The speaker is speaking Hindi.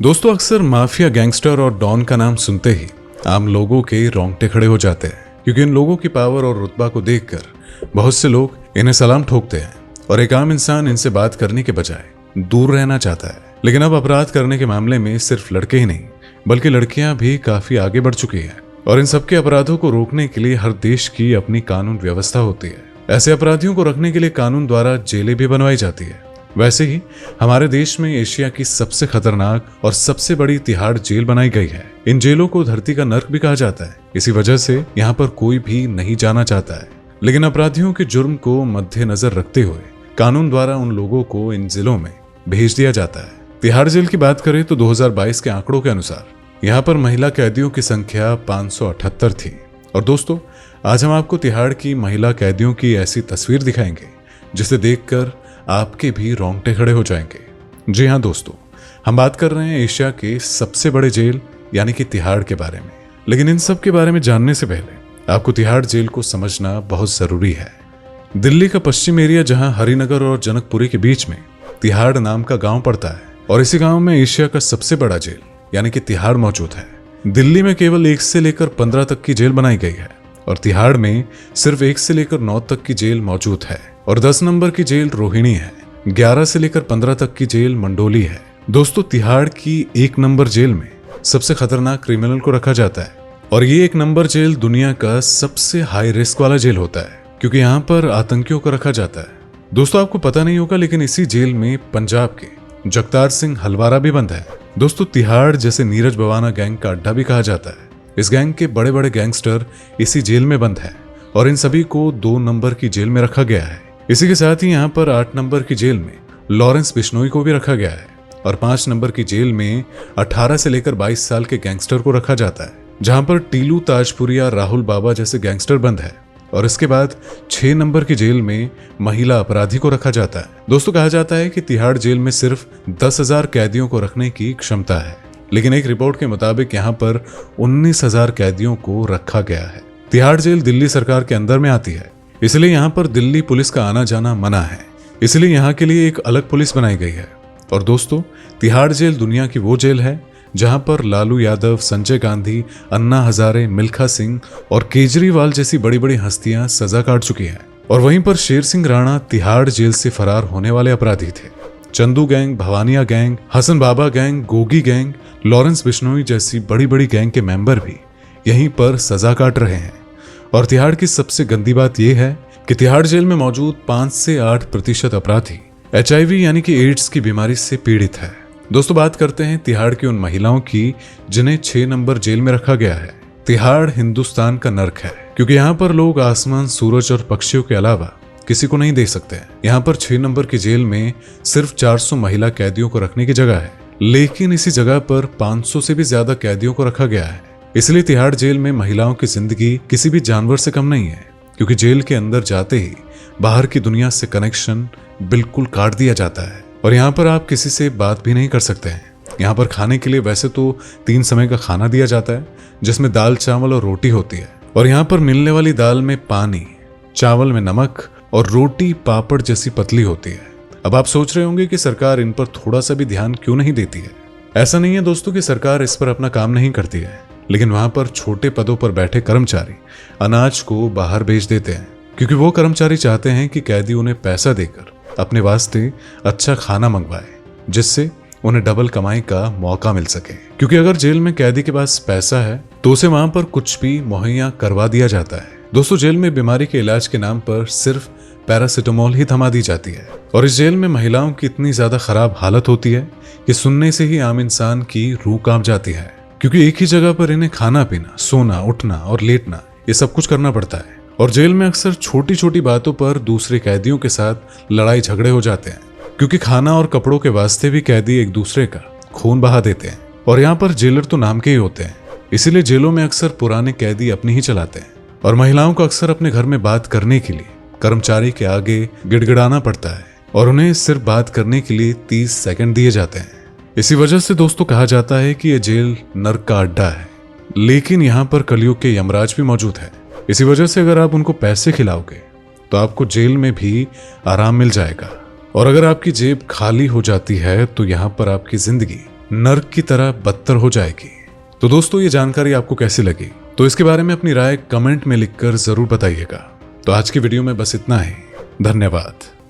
दोस्तों, अक्सर माफिया, गैंगस्टर और डॉन का नाम सुनते ही आम लोगों के रोंगटे खड़े हो जाते हैं, क्योंकि इन लोगों की पावर और रुतबा को देखकर बहुत से लोग इन्हें सलाम ठोकते हैं और एक आम इंसान इनसे बात करने के बजाय दूर रहना चाहता है। लेकिन अब अपराध करने के मामले में सिर्फ लड़के ही नहीं बल्कि लड़कियां भी काफी आगे बढ़ चुकी है और इन सबके अपराधों को रोकने के लिए हर देश की अपनी कानून व्यवस्था होती है। ऐसे अपराधियों को रखने के लिए कानून द्वारा जेलें भी बनवाई जाती है। वैसे ही हमारे देश में एशिया की सबसे खतरनाक और सबसे बड़ी तिहाड़ जेल बनाई गई है। इन जेलों को धरती का नर्क भी कहा जाता है। इसी वजह से यहाँ पर कोई भी नहीं जाना चाहता है, लेकिन अपराधियों के जुर्म को मद्देनजर रखते हुए कानून द्वारा उन लोगों को इन जिलों में भेज दिया जाता है। तिहाड़ जेल की बात करें तो 2022 के आंकड़ों के अनुसार यहाँ पर महिला कैदियों की संख्या 578 थी। और दोस्तों, आज हम आपको तिहाड़ की महिला कैदियों की ऐसी तस्वीर दिखाएंगे जिसे देखकर आपके भी रोंगटे खड़े हो जाएंगे। जी हाँ दोस्तों, हम बात कर रहे हैं एशिया के सबसे बड़े जेल यानी कि तिहाड़ के बारे में। लेकिन इन सब के बारे में जानने से पहले आपको तिहाड़ जेल को समझना बहुत जरूरी है। दिल्ली का पश्चिम एरिया, जहां हरिनगर और जनकपुरी के बीच में तिहाड़ नाम का गांव पड़ता है और इसी गांव में एशिया का सबसे बड़ा जेल यानी कि तिहाड़ मौजूद है। दिल्ली में केवल 1 से लेकर 15 तक की जेल बनाई गई है और तिहाड़ में सिर्फ 1 से लेकर 9 तक की जेल मौजूद है और 10 नंबर की जेल रोहिणी है। 11 से लेकर 15 तक की जेल मंडोली है। दोस्तों, तिहाड़ की 1 नंबर जेल में सबसे खतरनाक क्रिमिनल को रखा जाता है और ये 1 नंबर जेल दुनिया का सबसे हाई रिस्क वाला जेल होता है, क्योंकि यहाँ पर आतंकियों को रखा जाता है। दोस्तों, आपको पता नहीं होगा लेकिन इसी जेल में पंजाब के जगतार सिंह हलवारा भी बंद है। दोस्तों, तिहाड़ जैसे नीरज बवाना गैंग का अड्डा भी कहा जाता है। इस गैंग के बड़े बड़े गैंगस्टर इसी जेल में बंद है और इन सभी को 2 नंबर की जेल में रखा गया है। इसी के साथ ही यहाँ पर 8 नंबर की जेल में लॉरेंस बिश्नोई को भी रखा गया है और 5 नंबर की जेल में 18 से लेकर 22 साल के गैंगस्टर को रखा जाता है, जहां पर टीलू ताजपुरिया, राहुल बाबा जैसे गैंगस्टर बंद है। और इसके बाद 6 नंबर की जेल में महिला अपराधी को रखा जाता है। दोस्तों, कहा जाता है कि तिहाड़ जेल में सिर्फ 10,000 कैदियों को रखने की क्षमता है, लेकिन एक रिपोर्ट के मुताबिक यहाँ पर 19,000 कैदियों को रखा गया है। तिहाड़ जेल दिल्ली सरकार के अंदर में आती है, इसलिए यहाँ पर दिल्ली पुलिस का आना जाना मना है। इसलिए यहाँ के लिए एक अलग पुलिस बनाई गई है। और दोस्तों, तिहाड़ जेल दुनिया की वो जेल है जहां पर लालू यादव, संजय गांधी, अन्ना हजारे, मिल्खा सिंह और केजरीवाल जैसी बड़ी बड़ी हस्तियां सजा काट चुकी हैं। और वहीं पर शेर सिंह राणा तिहाड़ जेल से फरार होने वाले अपराधी थे। Chandu gang, Bhawaniya gang, Hasan Baba gang, Gogi gang, Lawrence Bishnoi जैसी बड़ी बड़ी गैंग के मेंबर भी यहीं पर सजा काट रहे हैं। और तिहाड़ की सबसे गंदी बात यह है कि तिहाड़ जेल में मौजूद 5 से 8% अपराधी HIV यानी कि एड्स की बीमारी से पीड़ित है। दोस्तों, बात करते हैं तिहाड़ की उन महिलाओं की जिन्हें 6 नंबर जेल में रखा गया है। तिहाड़ हिंदुस्तान का नर्क है, क्योंकि यहाँ पर लोग आसमान, सूरज और पक्षियों के अलावा किसी को नहीं देख सकते हैं। यहाँ पर 6 नंबर की जेल में सिर्फ 400 महिला कैदियों को रखने की जगह है, लेकिन इसी जगह पर 500 से भी ज्यादा कैदियों को रखा गया है। इसलिए तिहाड़ जेल में महिलाओं की जिंदगी किसी भी जानवर से कम नहीं है, क्योंकि जेल के अंदर जाते ही बाहर की दुनिया से कनेक्शन बिल्कुल काट दिया जाता है और यहाँ पर आप किसी से बात भी नहीं कर सकते हैं। यहाँ पर खाने के लिए वैसे तो 3 समय का खाना दिया जाता है, जिसमें दाल, चावल और रोटी होती है। और यहाँ पर मिलने वाली दाल में पानी, चावल में नमक और रोटी पापड़ जैसी पतली होती है। अब आप सोच रहे होंगे कि सरकार इन पर थोड़ा सा भी ध्यान क्यों नहीं देती है। ऐसा नहीं है दोस्तों कि सरकार इस पर अपना काम नहीं करती है, लेकिन वहां पर छोटे पदों पर बैठे कर्मचारी अनाज को बाहर भेज देते हैं, क्योंकि वो कर्मचारी चाहते हैं कि कैदी उन्हें पैसा देकर अपने वास्ते अच्छा खाना मंगवाए, जिससे उन्हें डबल कमाई का मौका मिल सके। क्योंकि अगर जेल में कैदी के पास पैसा है तो उसे वहां पर कुछ भी मुहैया करवा दिया जाता है। दोस्तों, जेल में बीमारी के इलाज के नाम पर सिर्फ पैरासिटामोल ही थमा दी जाती है और इस जेल में महिलाओं की इतनी ज्यादा खराब हालत होती है कि सुनने से ही आम इंसान की रूह कांप जाती है, क्योंकि एक ही जगह पर इन्हें खाना पीना, सोना, उठना और लेटना ये सब कुछ करना पड़ता है। और जेल में अक्सर छोटी छोटी बातों पर दूसरे कैदियों के साथ लड़ाई झगड़े हो जाते हैं, क्योंकि खाना और कपड़ों के वास्ते भी कैदी एक दूसरे का खून बहा देते हैं। और यहाँ पर जेलर तो नाम के ही होते हैं, इसीलिए जेलों में अक्सर पुराने कैदी अपनी ही चलाते हैं और महिलाओं को अक्सर अपने घर में बात करने के लिए कर्मचारी के आगे गिड़गिड़ाना पड़ता है और उन्हें सिर्फ बात करने के लिए 30 सेकंड दिए जाते हैं। इसी वजह से दोस्तों कहा जाता है कि यह जेल नर्क का अड्डा है, लेकिन यहाँ पर कलयुग के यमराज भी मौजूद है। इसी वजह से अगर आप उनको पैसे खिलाओगे तो आपको जेल में भी आराम मिल जाएगा और अगर आपकी जेब खाली हो जाती है तो यहाँ पर आपकी जिंदगी नर्क की तरह बदतर हो जाएगी। तो दोस्तों, ये जानकारी आपको कैसी लगी? तो इसके बारे में अपनी राय कमेंट में लिखकर जरूर बताइएगा। तो आज की वीडियो में बस इतना ही। धन्यवाद।